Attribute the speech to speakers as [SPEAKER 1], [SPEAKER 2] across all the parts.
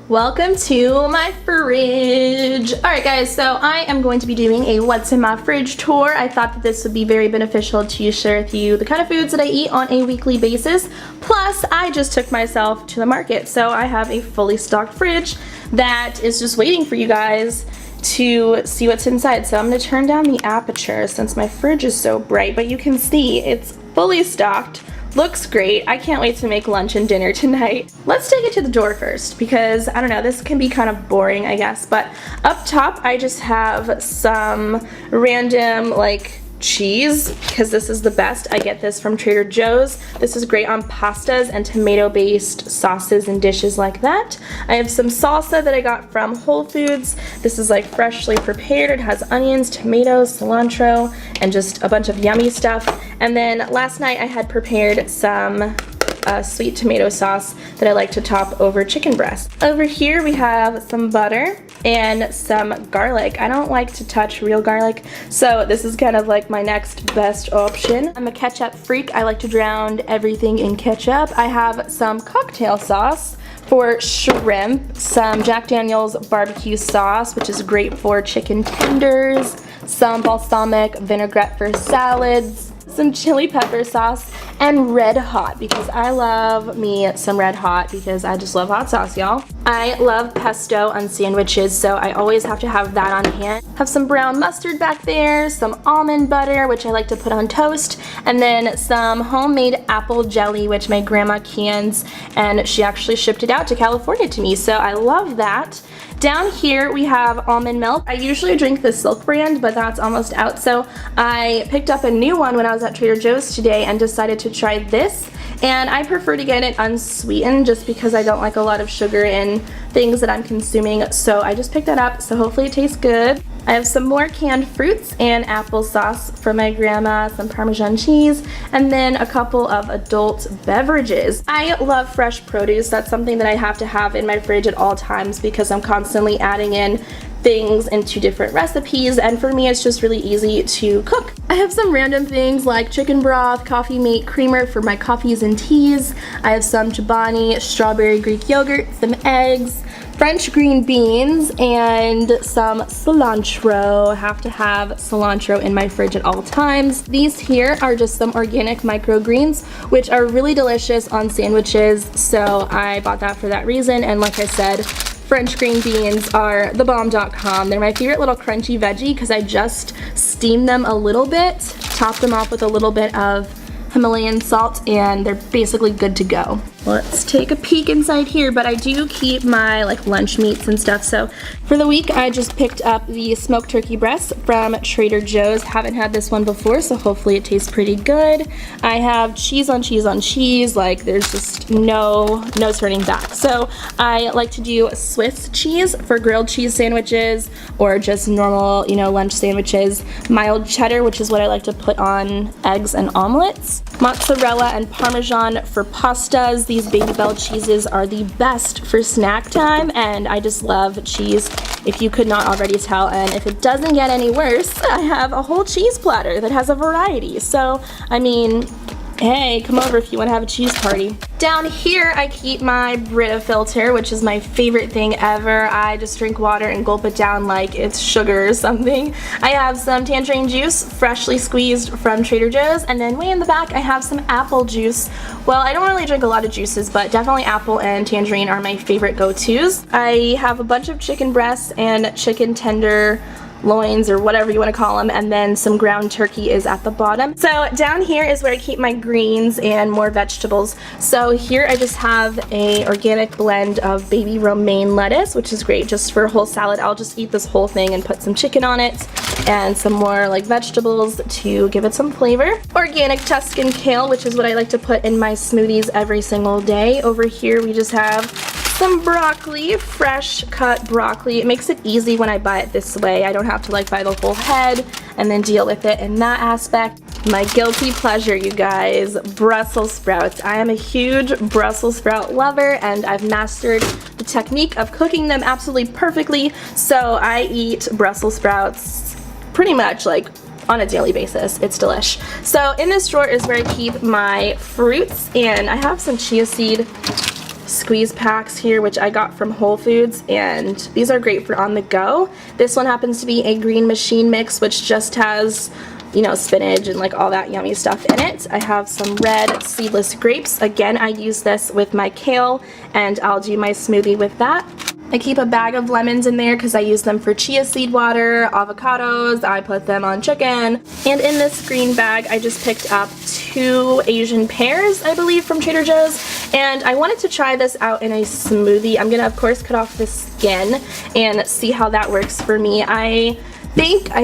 [SPEAKER 1] Welcome to my fridge. Alright guys, so I am going to be doing a what's in my fridge tour. I thought that this would be very beneficial to share with you the kind of foods that I eat on a weekly basis. Plus, I just took myself to the market, so I have a fully stocked fridge that is just waiting for you guys to see what's inside. So I'm going to turn down the aperture since my fridge is so bright, but you can see it's fully stocked. Looks great. I can't wait to make lunch and dinner tonight. Let's take it to the door first because, I don't know, this can be kind of boring, I guess. But up top, I just have some random, like, cheese because this is the best. I get this from Trader Joe's. This is great on pastas and tomato-based sauces and dishes like that. I have some salsa that I got from Whole Foods. This is like freshly prepared. It has onions, tomatoes, cilantro, and just a bunch of yummy stuff. And then last night I had prepared some sweet tomato sauce that I like to top over chicken breast. Over here we have some butter and some garlic. I don't like to touch real garlic, so this is kind of like my next best option. I'm a ketchup freak. I like to drown everything in ketchup. I have some cocktail sauce for shrimp, some Jack Daniel's barbecue sauce, which is great for chicken tenders, some balsamic vinaigrette for salads, some chili pepper sauce, and Red Hot because I love me some Red Hot because I just love hot sauce, y'all. I love pesto on sandwiches, so I always have to have that on hand. Have some brown mustard back there, some almond butter, which I like to put on toast, and then some homemade apple jelly, which my grandma cans, and she actually shipped it out to California to me, so I love that. Down here we have almond milk. I usually drink the Silk brand, but that's almost out, so I picked up a new one when I was at Trader Joe's today and decided to try this. And I prefer to get it unsweetened just because I don't like a lot of sugar in things that I'm consuming, so I just picked that up, so hopefully it tastes good. I have some more canned fruits and applesauce from my grandma, some Parmesan cheese, and then a couple of adult beverages. I love fresh produce. That's something that I have to have in my fridge at all times because I'm constantly adding in things into different recipes, and for me it's just really easy to cook. I have some random things like chicken broth, coffee mate creamer for my coffees and teas. I have some Chobani strawberry Greek yogurt, some eggs, French green beans, and some cilantro. I have to have cilantro in my fridge at all times. These here are just some organic microgreens, which are really delicious on sandwiches, so I bought that for that reason. And like I said, French green beans are thebomb.com. They're my favorite little crunchy veggie because I just steam them a little bit, top them off with a little bit of Himalayan salt, and they're basically good to go. Let's take a peek inside here, but I do keep my lunch meats and stuff. So for the week I just picked up the smoked turkey breast from Trader Joe's. Haven't had this one before, so hopefully it tastes pretty good. I have cheese on cheese on cheese, like there's just no turning back. So I like to do Swiss cheese for grilled cheese sandwiches or just normal, lunch sandwiches. Mild cheddar, which is what I like to put on eggs and omelets. Mozzarella and Parmesan for pastas. These Baby Bell cheeses are the best for snack time, and I just love cheese, if you could not already tell. And if it doesn't get any worse, I have a whole cheese platter that has a variety. So, I mean, hey, come over if you want to have a cheese party. Down here I keep my Brita filter, which is my favorite thing ever. I just drink water and gulp it down like it's sugar or something. I have some tangerine juice, freshly squeezed from Trader Joe's, and then way in the back I have some apple juice. Well, I don't really drink a lot of juices, but definitely apple and tangerine are my favorite go-tos. I have a bunch of chicken breasts and chicken tender loins or whatever you want to call them, and then some ground turkey is at the bottom. So down here is where I keep my greens and more vegetables. So here I just have a organic blend of baby romaine lettuce, which is great just for a whole salad. I'll just eat this whole thing and put some chicken on it and some more vegetables to give it some flavor. Organic Tuscan kale, which is what I like to put in my smoothies every single day. Over here we just have some broccoli, fresh cut broccoli. It makes it easy when I buy it this way. I don't have to buy the whole head and then deal with it in that aspect. My guilty pleasure, you guys, Brussels sprouts. I am a huge Brussels sprout lover, and I've mastered the technique of cooking them absolutely perfectly, so I eat Brussels sprouts pretty much on a daily basis. It's delish. So in this drawer is where I keep my fruits, and I have some chia seed squeeze packs here, which I got from Whole Foods, and these are great for on the go. This one happens to be a green machine mix, which just has, you know, spinach and like all that yummy stuff in it. I have some red seedless grapes. Again, I use this with my kale, and I'll do my smoothie with that. I keep a bag of lemons in there because I use them for chia seed water, avocados, I put them on chicken. And in this green bag, I just picked up 2 Asian pears, I believe, from Trader Joe's. And I wanted to try this out in a smoothie. I'm gonna, of course, cut off the skin and see how that works for me. I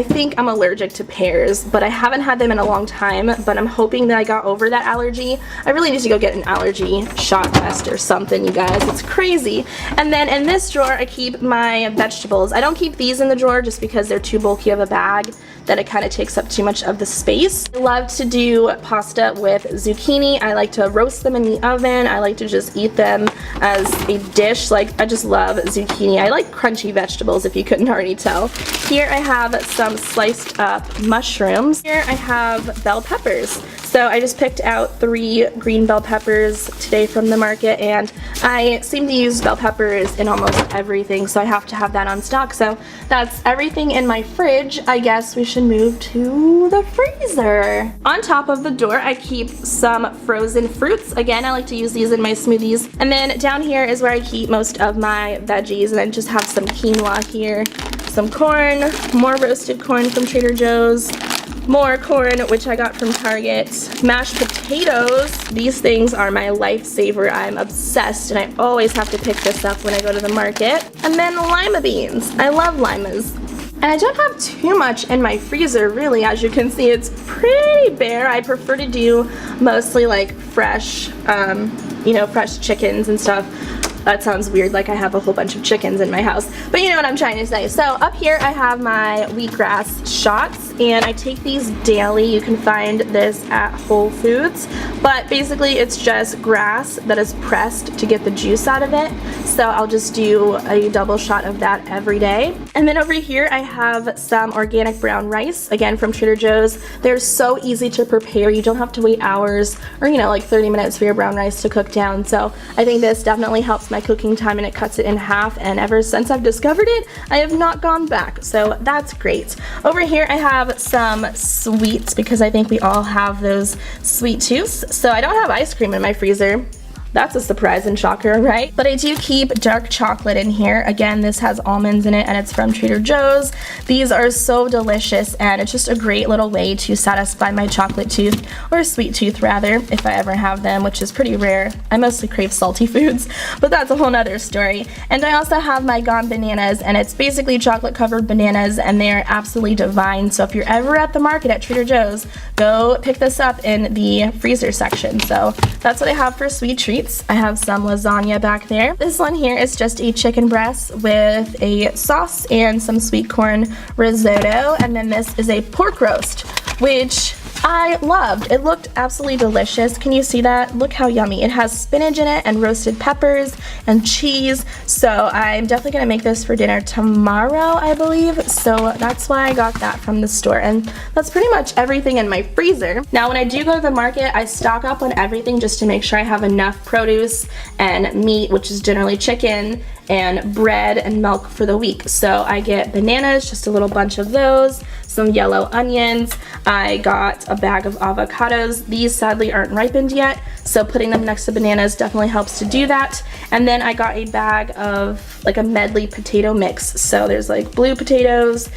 [SPEAKER 1] think I'm allergic to pears, but I haven't had them in a long time, but I'm hoping that I got over that allergy. I really need to go get an allergy shot test or something, you guys. It's crazy. And then in this drawer, I keep my vegetables. I don't keep these in the drawer just because they're too bulky of a bag, that it kind of takes up too much of the space. I love to do pasta with zucchini. I like to roast them in the oven. I like to just eat them as a dish. Like, I just love zucchini. I like crunchy vegetables, if you couldn't already tell. Here I have some sliced up mushrooms. Here I have bell peppers. So I just picked out 3 green bell peppers today from the market, and I seem to use bell peppers in almost everything, so I have to have that on stock. So that's everything in my fridge. I guess we should move to the freezer. On top of the door, I keep some frozen fruits. Again, I like to use these in my smoothies. And then down here is where I keep most of my veggies, and I just have some quinoa here, some corn, more roasted corn from Trader Joe's, more corn, which I got from Target, mashed potatoes. These things are my lifesaver. I'm obsessed, and I always have to pick this up when I go to the market. And then lima beans. I love limas. And I don't have too much in my freezer, really. As you can see, it's pretty bare. I prefer to do mostly like fresh, you know, fresh chickens and stuff. That sounds weird, like I have a whole bunch of chickens in my house, but you know what I'm trying to say. So up here I have my wheatgrass shots, and I take these daily. You can find this at Whole Foods, but basically it's just grass that is pressed to get the juice out of it. So I'll just do a double shot of that every day. And then over here I have some organic brown rice, again from Trader Joe's. They're so easy to prepare. You don't have to wait hours or, you know, like 30 minutes for your brown rice to cook down. So I think this definitely helps my cooking time, and it cuts it in half, and ever since I've discovered it, I have not gone back, so that's great. Over here I have some sweets because I think we all have those sweet tooths. So I don't have ice cream in my freezer. That's a surprise and shocker, right? But I do keep dark chocolate in here. Again, this has almonds in it, and it's from Trader Joe's. These are so delicious, and it's just a great little way to satisfy my chocolate tooth, or sweet tooth rather, if I ever have them, which is pretty rare. I mostly crave salty foods, but that's a whole nother story. And I also have my Gone bananas, and it's basically chocolate covered bananas, and they're absolutely divine. So if you're ever at the market at Trader Joe's, go pick this up in the freezer section. So that's what I have for sweet treats. I have some lasagna back there. This one here is just a chicken breast with a sauce and some sweet corn risotto. And then this is a pork roast, which I loved. It looked absolutely delicious. Can you see that? Look how yummy. It has spinach in it and roasted peppers and cheese. So I'm definitely gonna make this for dinner tomorrow, I believe. So that's why I got that from the store. And that's pretty much everything in my freezer. Now when I do go to the market, I stock up on everything just to make sure I have enough produce and meat, which is generally chicken, and bread and milk for the week. So I get bananas, just a little bunch of those, some yellow onions. I got a bag of avocados. These sadly aren't ripened yet, so putting them next to bananas definitely helps to do that. And then I got a bag of like a medley potato mix. So there's like blue potatoes,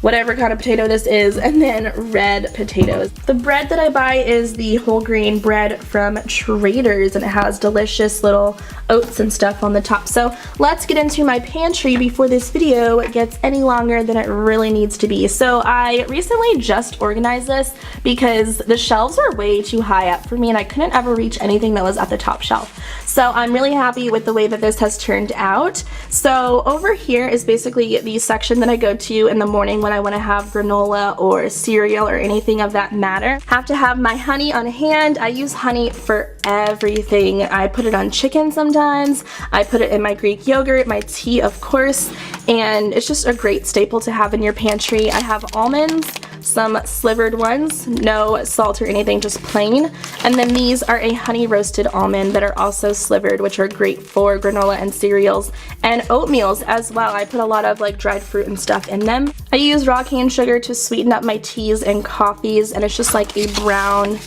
[SPEAKER 1] whatever kind of potato this is, and then red potatoes. The bread that I buy is the whole grain bread from Trader's, and it has delicious little oats and stuff on the top. So let's get into my pantry before this video gets any longer than it really needs to be. So I recently just organized this because the shelves are way too high up for me, and I couldn't ever reach anything that was at the top shelf. So I'm really happy with the way that this has turned out. So over here is basically the section that I go to in the morning when I want to have granola or cereal or anything of that matter. Have to have my honey on hand. I use honey for everything. I put it on chicken sometimes. I put it in my Greek yogurt, my tea of course, and it's just a great staple to have in your pantry. I have almonds some slivered ones, no salt or anything, just plain. And then these are a honey roasted almond that are also slivered, which are great for granola and cereals and oatmeals as well. I put a lot of like dried fruit and stuff in them. I use raw cane sugar to sweeten up my teas and coffees, and it's just like a brown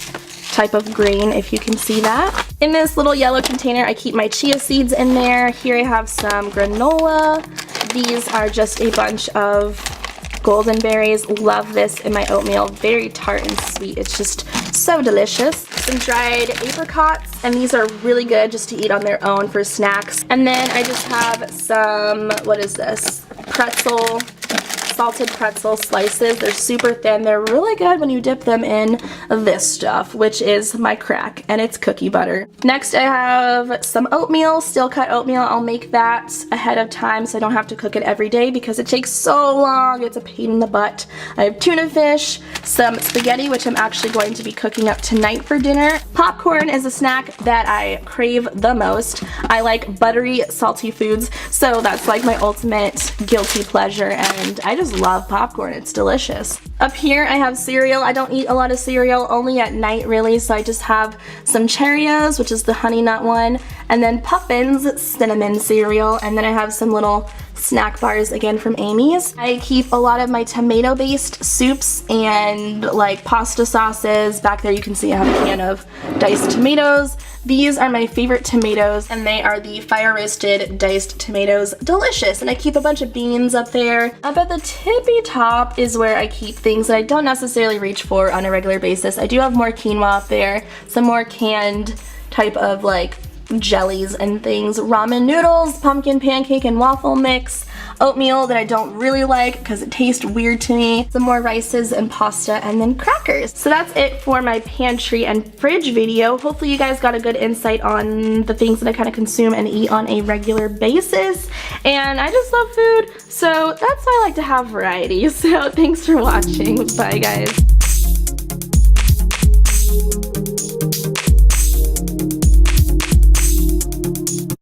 [SPEAKER 1] type of grain, if you can see that. In this little yellow container, I keep my chia seeds in there. Here I have some granola. These are just a bunch of golden berries. Love this in my oatmeal. Very tart and sweet. It's just so delicious. Some dried apricots, and these are really good just to eat on their own for snacks. And then I just have some, what is this? Salted pretzel slices. They're super thin. They're really good when you dip them in this stuff, which is my crack, and it's cookie butter. Next I have some oatmeal, steel cut oatmeal. I'll make that ahead of time so I don't have to cook it every day because it takes so long. It's a pain in the butt. I have tuna fish, some spaghetti, which I'm actually going to be cooking up tonight for dinner. Popcorn is a snack that I crave the most. I like buttery, salty foods, so that's like my ultimate guilty pleasure, and I just love popcorn. It's delicious. Up here I have cereal. I don't eat a lot of cereal, only at night really, so I just have some Cheerios, which is the honey nut one, and then Puffins cinnamon cereal, and then I have some little snack bars again from Amy's. I keep a lot of my tomato based soups and like pasta sauces. Back there you can see I have a can of diced tomatoes. These are my favorite tomatoes, and they are the fire roasted diced tomatoes. Delicious. And I keep a bunch of beans up there. Up at the tippy top is where I keep things that I don't necessarily reach for on a regular basis. I do have more quinoa up there, some more canned type of like jellies and things, ramen noodles, pumpkin pancake and waffle mix, oatmeal that I don't really like because it tastes weird to me, some more rices and pasta, and then crackers. So that's it for my pantry and fridge video. Hopefully you guys got a good insight on the things that I kind of consume and eat on a regular basis. And I just love food, so that's why I like to have variety. So thanks for watching. Bye guys.